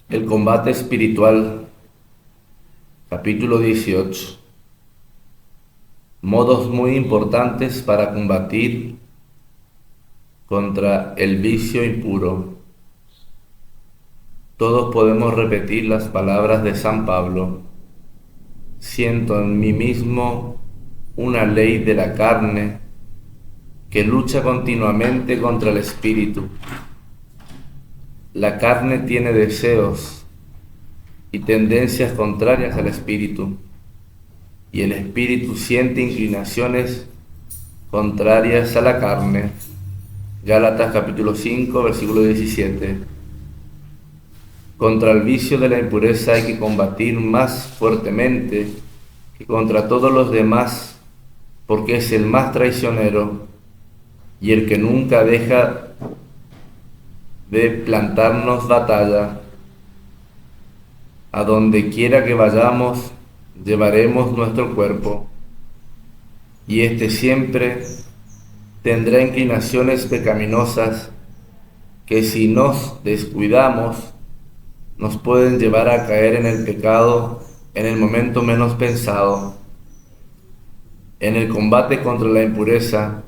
El combate espiritual, capítulo 18. Modos muy importantes para combatir contra el vicio impuro. Todos podemos repetir las palabras de San Pablo. Siento en mí mismo una ley de la carne que lucha continuamente contra el espíritu. La carne tiene deseos y tendencias contrarias al espíritu, y el espíritu siente inclinaciones contrarias a la carne. Gálatas capítulo 5, versículo 17. Contra el vicio de la impureza hay que combatir más fuertemente que contra todos los demás, porque es el más traicionero y el que nunca deja de plantarnos batalla. A donde quiera que vayamos, llevaremos nuestro cuerpo, y éste siempre tendrá inclinaciones pecaminosas que, si nos descuidamos, nos pueden llevar a caer en el pecado en el momento menos pensado. En el combate contra la impureza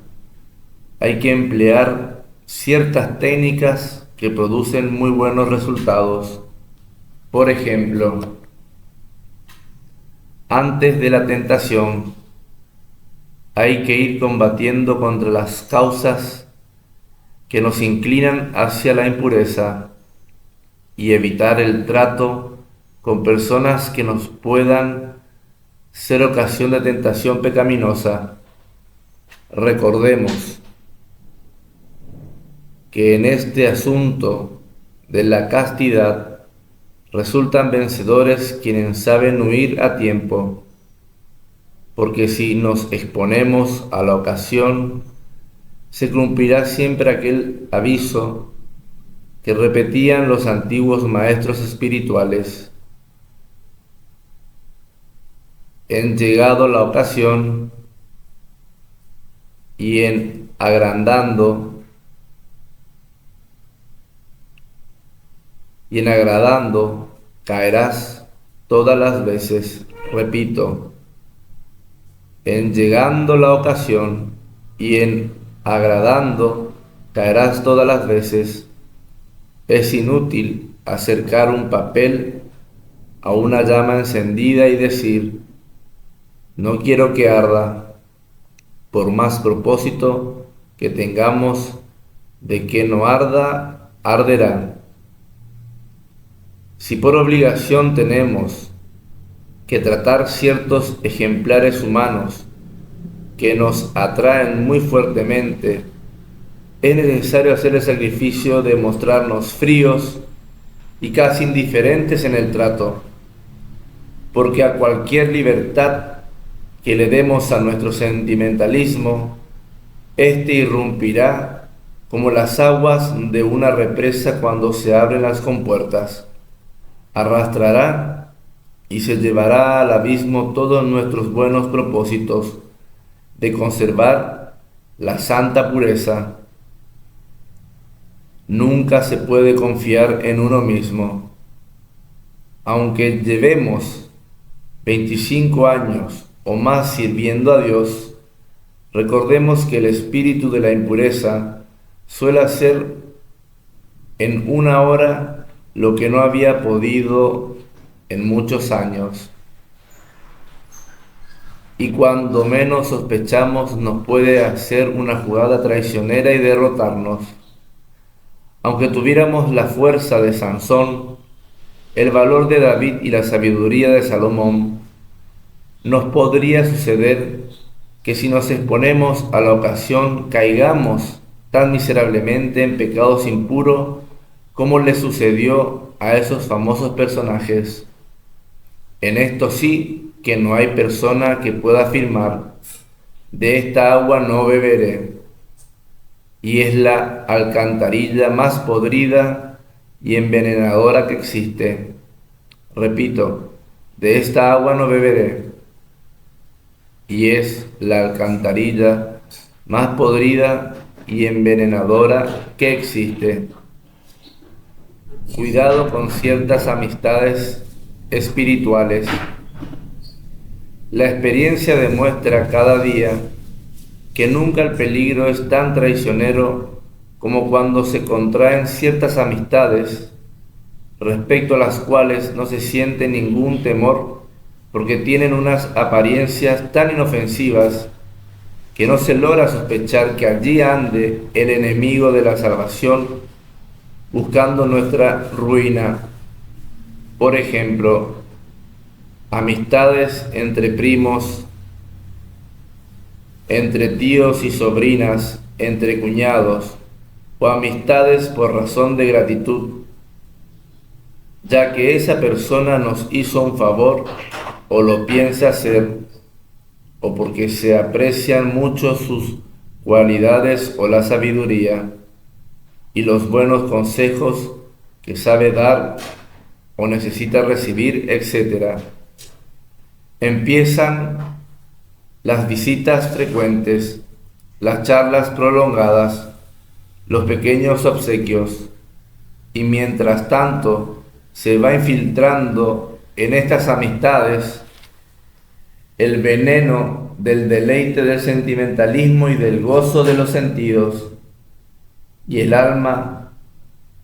hay que emplear ciertas técnicas que producen muy buenos resultados. Por ejemplo, antes de la tentación, hay que ir combatiendo contra las causas que nos inclinan hacia la impureza y evitar el trato con personas que nos puedan ser ocasión de tentación pecaminosa. Recordemos que en este asunto de la castidad resultan vencedores quienes saben huir a tiempo, porque si nos exponemos a la ocasión, se cumplirá siempre aquel aviso que repetían los antiguos maestros espirituales: en llegado la ocasión y en agradando caerás todas las veces. Repito, en llegando la ocasión y en agradando caerás todas las veces. Es inútil acercar un papel a una llama encendida y decir: no quiero que arda, por más propósito que tengamos de que no arda, arderá. Si por obligación tenemos que tratar ciertos ejemplares humanos que nos atraen muy fuertemente, es necesario hacer el sacrificio de mostrarnos fríos y casi indiferentes en el trato, porque a cualquier libertad que le demos a nuestro sentimentalismo, éste irrumpirá como las aguas de una represa cuando se abren las compuertas. Arrastrará y se llevará al abismo todos nuestros buenos propósitos de conservar la santa pureza. Nunca se puede confiar en uno mismo. Aunque llevemos 25 años o más sirviendo a Dios, recordemos que el espíritu de la impureza suele hacer en una hora lo que no había podido en muchos años, y cuando menos sospechamos nos puede hacer una jugada traicionera y derrotarnos. Aunque tuviéramos la fuerza de Sansón, el valor de David y la sabiduría de Salomón, nos podría suceder que, si nos exponemos a la ocasión, caigamos tan miserablemente en pecados impuros como le sucedió a esos famosos personajes. En esto sí que no hay persona que pueda afirmar: de esta agua no beberé. Y es la alcantarilla más podrida y envenenadora que existe. Repito, de esta agua no beberé. Y es la alcantarilla más podrida y envenenadora que existe. Cuidado con ciertas amistades espirituales. La experiencia demuestra cada día que nunca el peligro es tan traicionero como cuando se contraen ciertas amistades respecto a las cuales no se siente ningún temor porque tienen unas apariencias tan inofensivas que no se logra sospechar que allí ande el enemigo de la salvación buscando nuestra ruina. Por ejemplo, amistades entre primos, entre tíos y sobrinas, entre cuñados, o amistades por razón de gratitud, ya que esa persona nos hizo un favor o lo piensa hacer, o porque se aprecian mucho sus cualidades o la sabiduría y los buenos consejos que sabe dar o necesita recibir, etc. Empiezan las visitas frecuentes, las charlas prolongadas, los pequeños obsequios, y mientras tanto se va infiltrando en estas amistades el veneno del deleite del sentimentalismo y del gozo de los sentidos, y el alma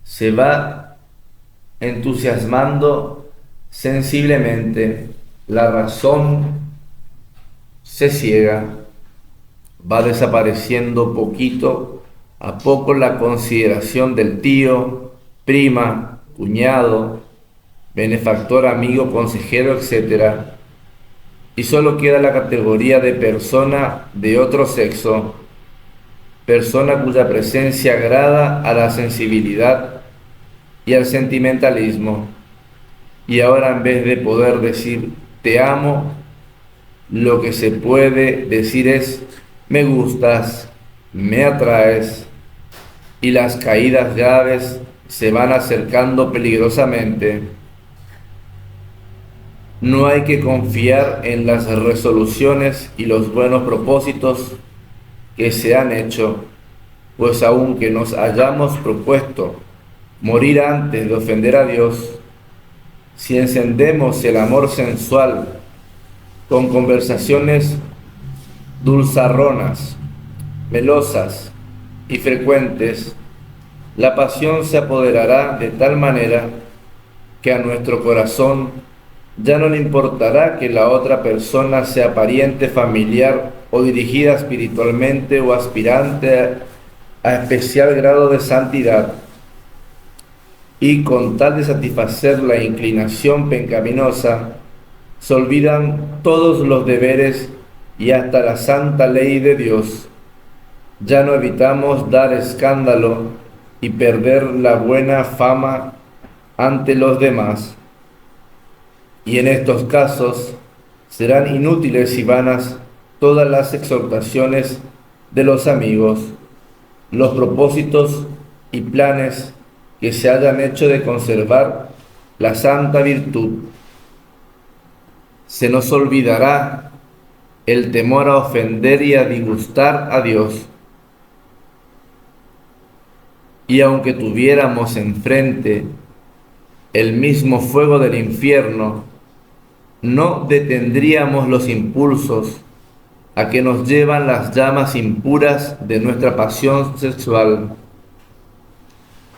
se va entusiasmando sensiblemente, la razón se ciega, va desapareciendo poquito a poco la consideración del tío, prima, cuñado, benefactor, amigo, consejero, etc. Y solo queda la categoría de persona de otro sexo, persona cuya presencia agrada a la sensibilidad y al sentimentalismo. Y ahora, en vez de poder decir te amo, lo que se puede decir es me gustas, me atraes, y las caídas graves se van acercando peligrosamente. No hay que confiar en las resoluciones y los buenos propósitos que se han hecho, pues aunque nos hayamos propuesto morir antes de ofender a Dios, si encendemos el amor sensual con conversaciones dulzarronas, melosas y frecuentes, la pasión se apoderará de tal manera que a nuestro corazón ya no le importará que la otra persona sea pariente, familiar o dirigida espiritualmente o aspirante a especial grado de santidad, y con tal de satisfacer la inclinación pecaminosa, se olvidan todos los deberes y hasta la santa ley de Dios. Ya no evitamos dar escándalo y perder la buena fama ante los demás. Y en estos casos serán inútiles y vanas todas las exhortaciones de los amigos, los propósitos y planes que se hayan hecho de conservar la santa virtud. Se nos olvidará el temor a ofender y a disgustar a Dios. Y aunque tuviéramos enfrente el mismo fuego del infierno, no detendríamos los impulsos a que nos llevan las llamas impuras de nuestra pasión sexual.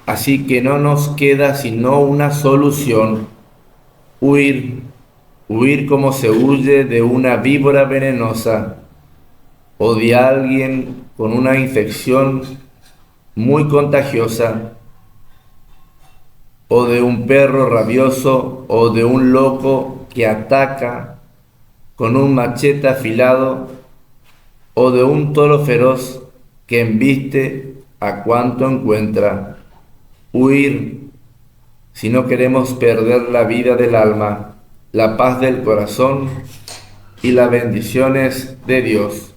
Así que no nos queda sino una solución: huir, huir como se huye de una víbora venenosa o de alguien con una infección muy contagiosa, o de un perro rabioso, o de un loco que ataca con un machete afilado, o de un toro feroz que embiste a cuanto encuentra. Huir si no queremos perder la vida del alma, la paz del corazón y las bendiciones de Dios.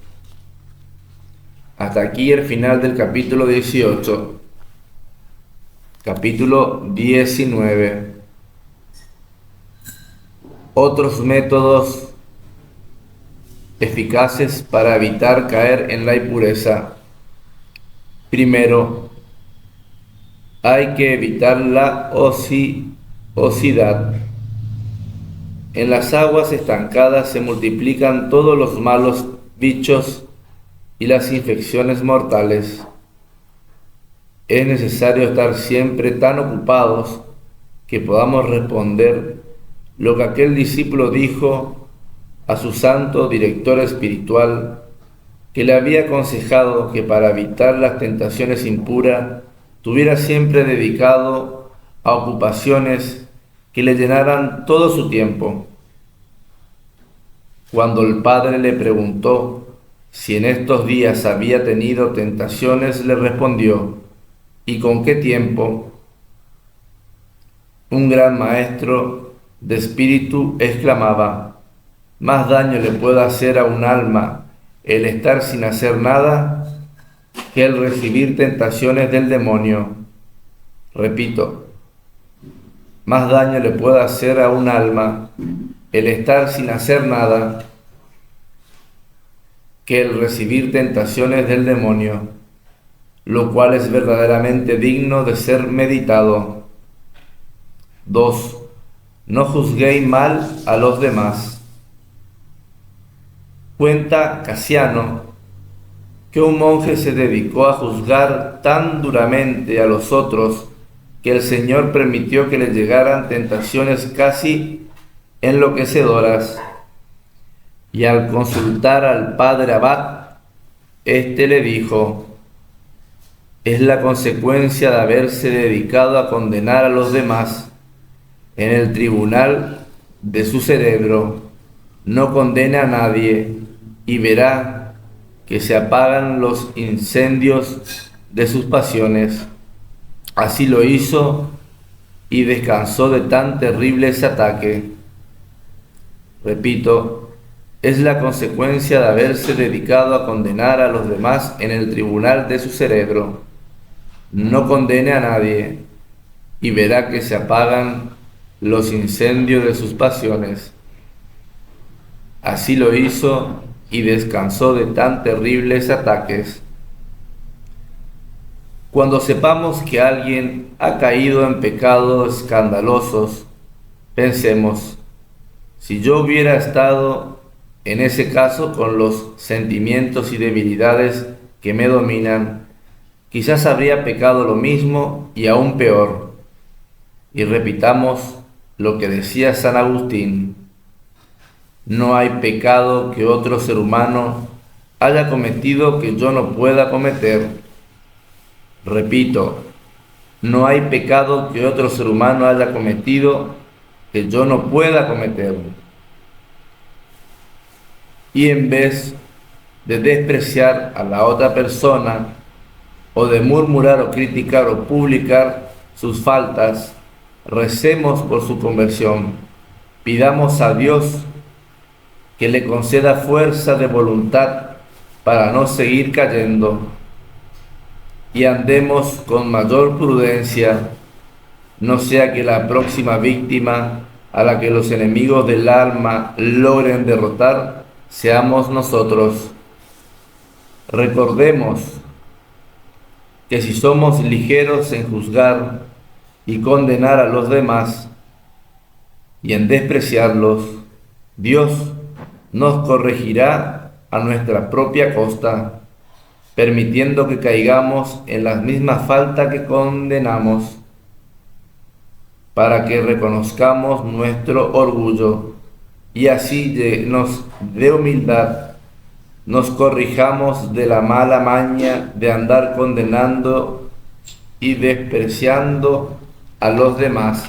Hasta aquí el final del capítulo 18. Capítulo 19. Otros métodos eficaces para evitar caer en la impureza. Primero, Hay que evitar la ociosidad. En las aguas estancadas se multiplican todos los malos bichos y las infecciones mortales. Es necesario estar siempre tan ocupados que podamos responder lo que aquel discípulo dijo a su santo director espiritual, que le había aconsejado que para evitar las tentaciones impuras tuviera siempre dedicado a ocupaciones que le llenaran todo su tiempo. Cuando el padre le preguntó si en estos días había tenido tentaciones, le respondió: ¿y con qué tiempo? Un gran maestro de espíritu exclamaba: más daño le puede hacer a un alma el estar sin hacer nada que el recibir tentaciones del demonio. Repito, más daño le puede hacer a un alma el estar sin hacer nada que el recibir tentaciones del demonio, lo cual es verdaderamente digno de ser meditado. 2. No juzguéis mal a los demás. Cuenta Casiano que un monje se dedicó a juzgar tan duramente a los otros que el Señor permitió que le llegaran tentaciones casi enloquecedoras, y al consultar al padre Abad, éste le dijo: es la consecuencia de haberse dedicado a condenar a los demás. En el tribunal de su cerebro no condene a nadie y verá que se apagan los incendios de sus pasiones. Así lo hizo y descansó de tan terribles ataques. Repito, es la consecuencia de haberse dedicado a condenar a los demás en el tribunal de su cerebro. No condene a nadie y verá que se apagan los incendios de sus pasiones. Así lo hizo y descansó de tan terribles ataques. Cuando sepamos que alguien ha caído en pecados escandalosos, pensemos: si yo hubiera estado en ese caso con los sentimientos y debilidades que me dominan, quizás habría pecado lo mismo y aún peor. Y repitamos lo que decía San Agustín: no hay pecado que otro ser humano haya cometido que yo no pueda cometer. Repito, no hay pecado que otro ser humano haya cometido que yo no pueda cometer. Y en vez de despreciar a la otra persona, o de murmurar o criticar o publicar sus faltas, recemos por su conversión. Pidamos a Dios que le conceda fuerza de voluntad para no seguir cayendo, y andemos con mayor prudencia, no sea que la próxima víctima a la que los enemigos del alma logren derrotar seamos nosotros. Recordemos que si somos ligeros en juzgar y condenar a los demás y en despreciarlos, Dios nos corregirá a nuestra propia costa, permitiendo que caigamos en las mismas faltas que condenamos, para que reconozcamos nuestro orgullo y así llenos de humildad nos corrijamos de la mala maña de andar condenando y despreciando a los demás,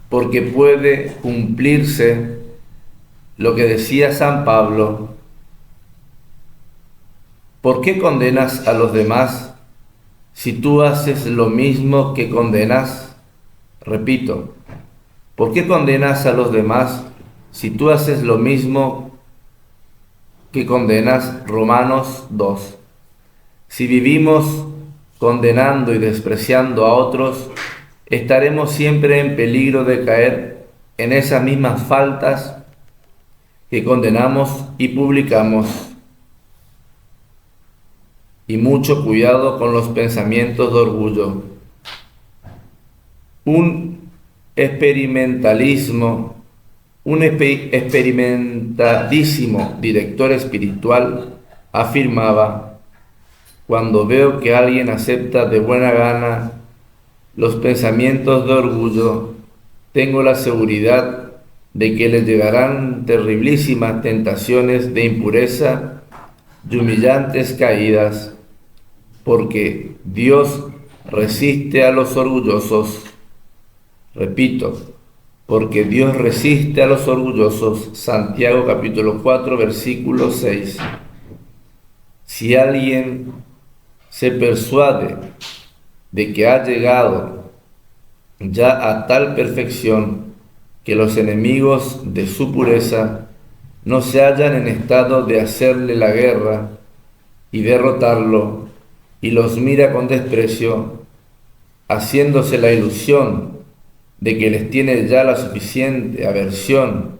porque puede cumplirse lo que decía San Pablo: ¿por qué condenas a los demás si tú haces lo mismo que condenas? Repito, ¿por qué condenas a los demás si tú haces lo mismo que condenas? Romanos 2. Si vivimos condenando y despreciando a otros, estaremos siempre en peligro de caer en esas mismas faltas que condenamos y publicamos. y mucho cuidado con los pensamientos de orgullo. Un experimentalismo, experimentadísimo director espiritual afirmaba: cuando veo que alguien acepta de buena gana los pensamientos de orgullo, tengo la seguridad de que le llegarán terriblísimas tentaciones de impureza y humillantes caídas, porque Dios resiste a los orgullosos. Repito, porque Dios resiste a los orgullosos. Santiago capítulo 4, versículo 6. Si alguien se persuade de que ha llegado ya a tal perfección que los enemigos de su pureza no se hallan en estado de hacerle la guerra y derrotarlo, y los mira con desprecio, haciéndose la ilusión de que les tiene ya la suficiente aversión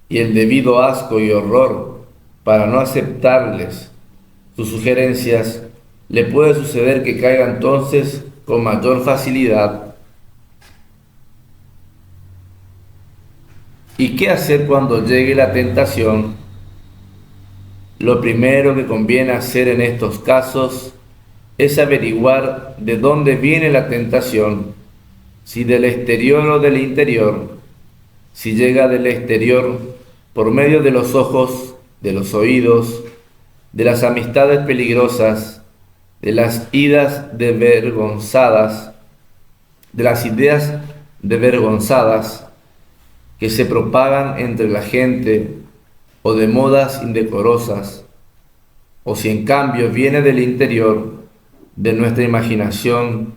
y el debido asco y horror para no aceptarles sus sugerencias, le puede suceder que caiga entonces con mayor facilidad. ¿Y qué hacer cuando llegue la tentación? Lo primero que conviene hacer en estos casos es averiguar de dónde viene la tentación, si del exterior o del interior. Si llega del exterior, por medio de los ojos, de los oídos, de las amistades peligrosas, de las ideas desvergonzadas que se propagan entre la gente, o de modas indecorosas, o si en cambio viene del interior, de nuestra imaginación,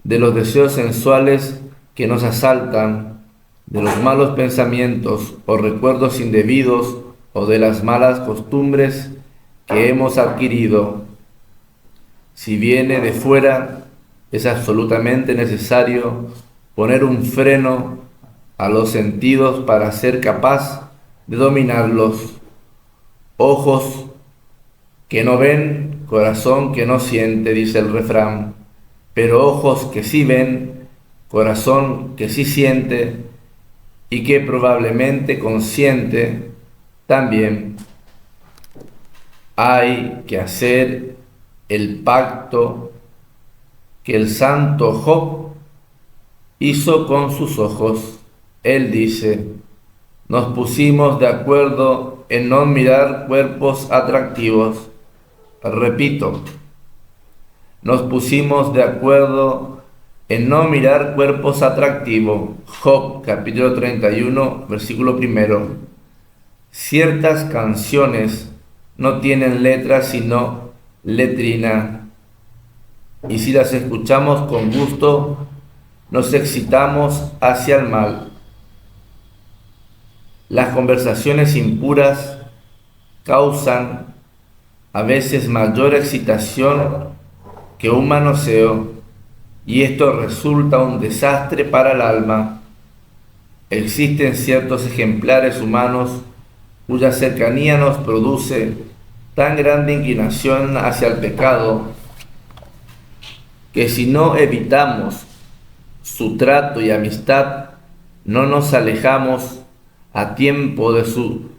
de los deseos sensuales que nos asaltan, de los malos pensamientos o recuerdos indebidos, o de las malas costumbres que hemos adquirido. Si viene de fuera, es absolutamente necesario poner un freno a los sentidos para ser capaz de dominarlos. Ojos que no ven, corazón que no siente, dice el refrán, pero ojos que sí ven, corazón que sí siente y que probablemente consiente también. Hay que hacer el pacto que el santo Job hizo con sus ojos. Él dice: nos pusimos de acuerdo en no mirar cuerpos atractivos. Repito, nos pusimos de acuerdo en no mirar cuerpos atractivos. Job capítulo 31, versículo 1. Ciertas canciones no tienen letras sino letrina, y si las escuchamos con gusto, nos excitamos hacia el mal. Las conversaciones impuras causan a veces mayor excitación que un manoseo, y esto resulta un desastre para el alma. Existen ciertos ejemplares humanos cuya cercanía nos produce tan grande inclinación hacia el pecado que si no evitamos su trato y amistad, no nos alejamos a tiempo de su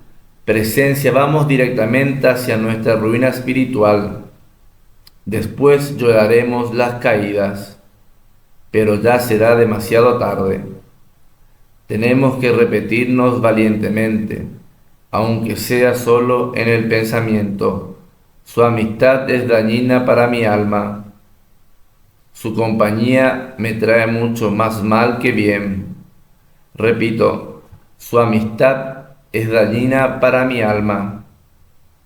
presencia, vamos directamente hacia nuestra ruina espiritual. Después lloraremos las caídas, pero ya será demasiado tarde. Tenemos que repetirnos valientemente, aunque sea solo en el pensamiento: su amistad es dañina para mi alma. Su compañía me trae mucho más mal que bien. Repito, su amistad es dañina para mi alma.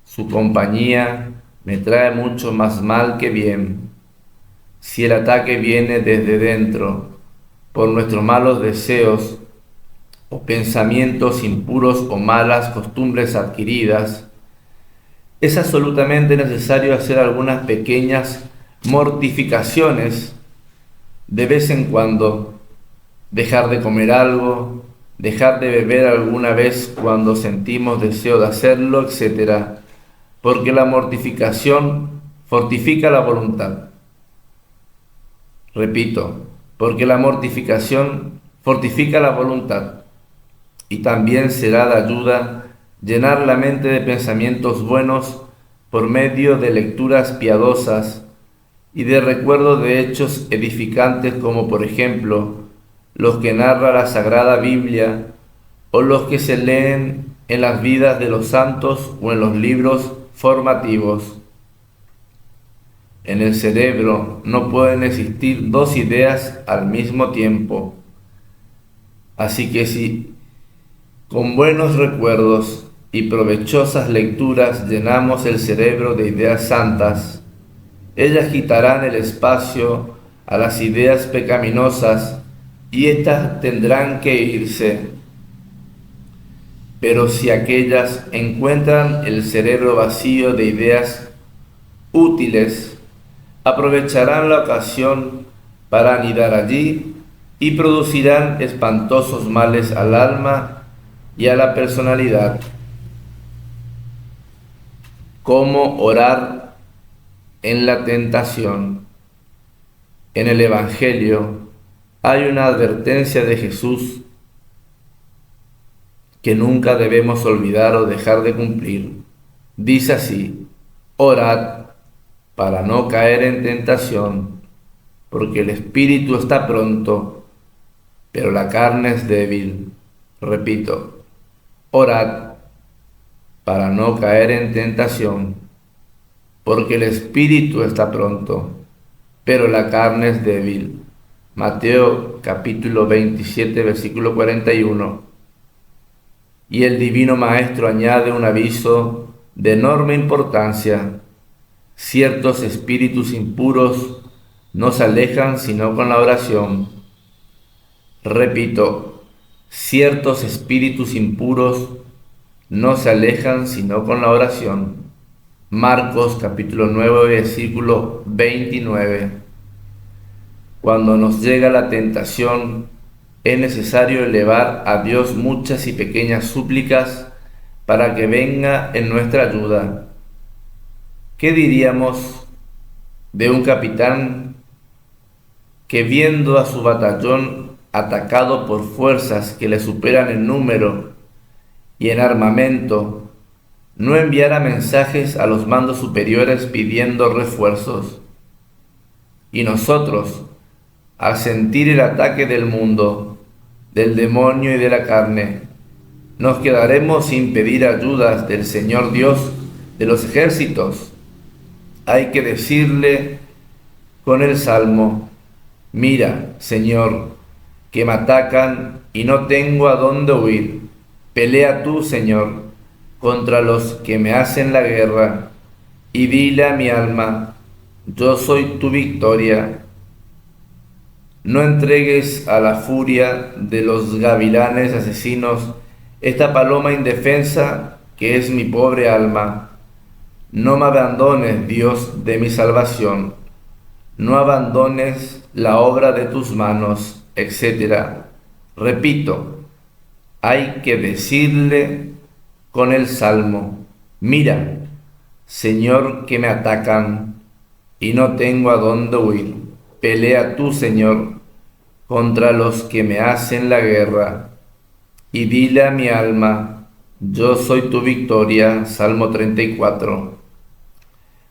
Su compañía me trae mucho más mal que bien. Si el ataque viene desde dentro, por nuestros malos deseos, o pensamientos impuros o malas costumbres adquiridas, es absolutamente necesario hacer algunas pequeñas mortificaciones de vez en cuando, dejar de comer algo, dejar de beber alguna vez cuando sentimos deseo de hacerlo, etc. Porque la mortificación fortifica la voluntad. Repito, porque la mortificación fortifica la voluntad y también será de ayuda llenar la mente de pensamientos buenos por medio de lecturas piadosas y de recuerdo de hechos edificantes como por ejemplo los que narra la Sagrada Biblia o los que se leen en las vidas de los santos o en los libros formativos. En el cerebro no pueden existir dos ideas al mismo tiempo. Así que si con buenos recuerdos y provechosas lecturas llenamos el cerebro de ideas santas, ellas quitarán el espacio a las ideas pecaminosas y éstas tendrán que irse. Pero si aquellas encuentran el cerebro vacío de ideas útiles, aprovecharán la ocasión para anidar allí y producirán espantosos males al alma y a la personalidad. ¿Cómo orar en la tentación? En el Evangelio hay una advertencia de Jesús que nunca debemos olvidar o dejar de cumplir. Dice así: orad para no caer en tentación, porque el espíritu está pronto, pero la carne es débil. Repito, orad para no caer en tentación, porque el espíritu está pronto, pero la carne es débil. Mateo capítulo 27, versículo 41. Y el Divino Maestro añade un aviso de enorme importancia: ciertos espíritus impuros no se alejan sino con la oración. Repito, ciertos espíritus impuros no se alejan sino con la oración. Marcos capítulo 9, versículo 29. Cuando nos llega la tentación, es necesario elevar a Dios muchas y pequeñas súplicas para que venga en nuestra ayuda. ¿Qué diríamos de un capitán que, viendo a su batallón atacado por fuerzas que le superan en número y en armamento, no enviara mensajes a los mandos superiores pidiendo refuerzos? Y nosotros, al sentir el ataque del mundo, del demonio y de la carne, ¿nos quedaremos sin pedir ayudas del Señor Dios de los ejércitos? Hay que decirle con el Salmo: mira, Señor, que me atacan y no tengo a dónde huir. Pelea tú, Señor, contra los que me hacen la guerra, y dile a mi alma: yo soy tu victoria. No entregues a la furia de los gavilanes asesinos esta paloma indefensa que es mi pobre alma. No me abandones, Dios de mi salvación. No abandones la obra de tus manos, etc. Repito, hay que decirle con el Salmo: mira, Señor, que me atacan y no tengo a dónde huir. Pelea tú, Señor, contra los que me hacen la guerra, y dile a mi alma: yo soy tu victoria. Salmo 34.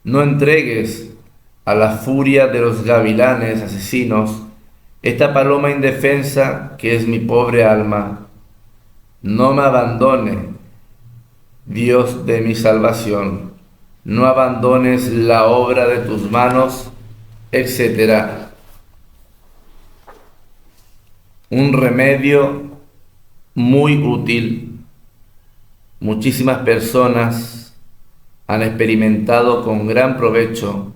No entregues a la furia de los gavilanes asesinos esta paloma indefensa que es mi pobre alma. No me abandone, Dios de mi salvación. No abandones la obra de tus manos, etc. Un remedio muy útil. Muchísimas personas han experimentado con gran provecho,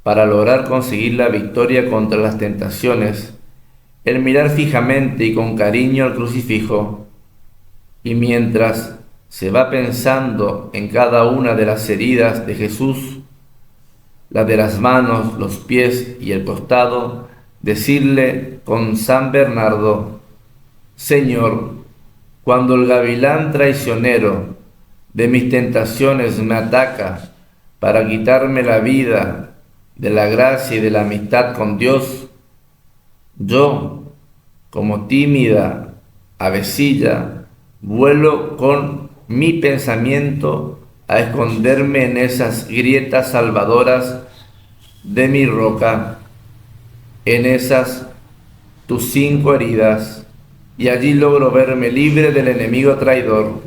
para lograr conseguir la victoria contra las tentaciones, el mirar fijamente y con cariño al crucifijo, y mientras se va pensando en cada una de las heridas de Jesús, la de las manos, los pies y el costado, decirle con San Bernardo: Señor, cuando el gavilán traicionero de mis tentaciones me ataca, para quitarme la vida de la gracia y de la amistad con Dios, yo, como tímida avecilla, vuelo con mi pensamiento a esconderme en esas grietas salvadoras de mi roca, en esas tus 5 heridas, y allí logro verme libre del enemigo traidor.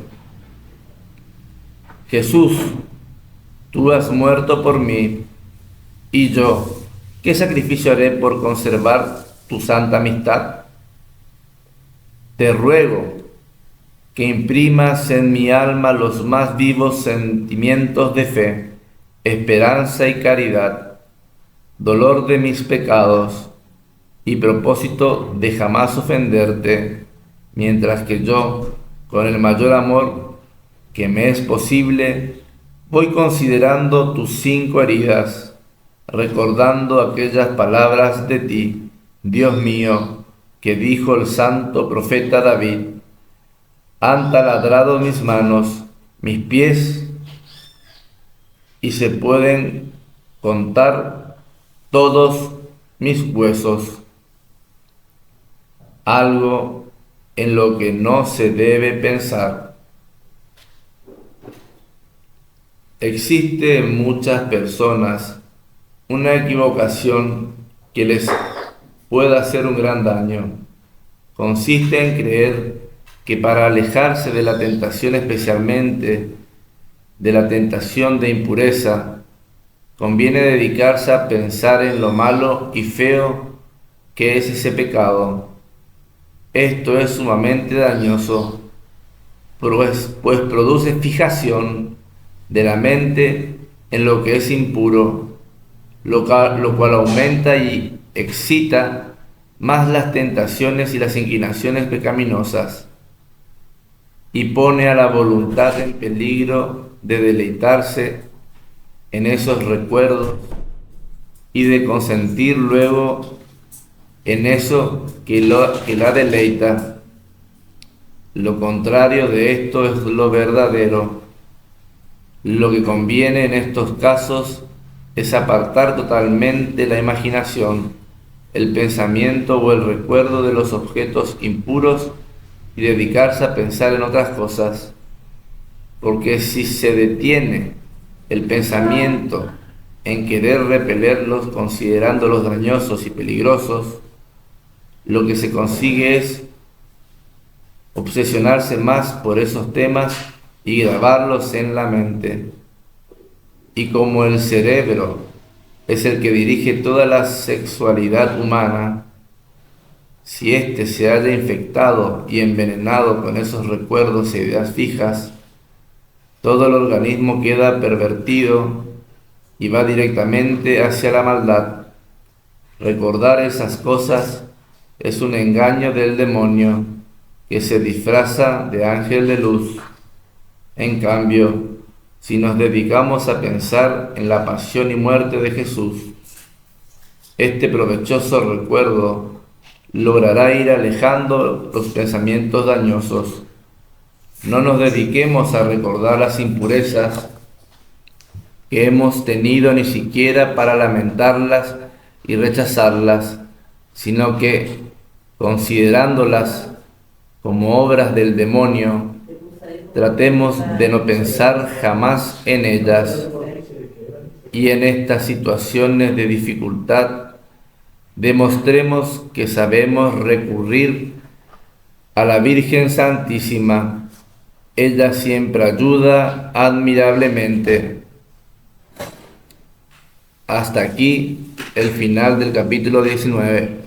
Jesús, tú has muerto por mí, y yo, ¿qué sacrificio haré por conservar tu santa amistad? Te ruego que imprimas en mi alma los más vivos sentimientos de fe, esperanza y caridad, dolor de mis pecados y propósito de jamás ofenderte, mientras que yo, con el mayor amor que me es posible, voy considerando tus 5 heridas, recordando aquellas palabras de ti, Dios mío, que dijo el santo profeta David: han taladrado mis manos, mis pies, y se pueden contar todos mis huesos. Algo en lo que no se debe pensar. Existe en muchas personas una equivocación que les puede hacer un gran daño. Consiste en creer que para alejarse de la tentación, especialmente de la tentación de impureza, conviene dedicarse a pensar en lo malo y feo que es ese pecado. Esto es sumamente dañoso, pues produce fijación de la mente en lo que es impuro, lo cual aumenta y excita más las tentaciones y las inclinaciones pecaminosas, y pone a la voluntad en peligro de deleitarse en esos recuerdos y de consentir luego en eso que la deleita. Lo contrario de esto es lo verdadero. Lo que conviene en estos casos es apartar totalmente la imaginación, el pensamiento o el recuerdo de los objetos impuros y dedicarse a pensar en otras cosas, porque si se detiene el pensamiento en querer repelerlos considerándolos dañosos y peligrosos, lo que se consigue es obsesionarse más por esos temas y grabarlos en la mente. Y como el cerebro es el que dirige toda la sexualidad humana, si éste se haya infectado y envenenado con esos recuerdos e ideas fijas, todo el organismo queda pervertido y va directamente hacia la maldad. Recordar esas cosas es un engaño del demonio que se disfraza de ángel de luz. En cambio, si nos dedicamos a pensar en la pasión y muerte de Jesús, este provechoso recuerdo logrará ir alejando los pensamientos dañosos. No nos dediquemos a recordar las impurezas que hemos tenido ni siquiera para lamentarlas y rechazarlas, sino que, considerándolas como obras del demonio, tratemos de no pensar jamás en ellas, y en estas situaciones de dificultad demostremos que sabemos recurrir a la Virgen Santísima. Ella siempre ayuda admirablemente. Hasta aquí el final del capítulo 19.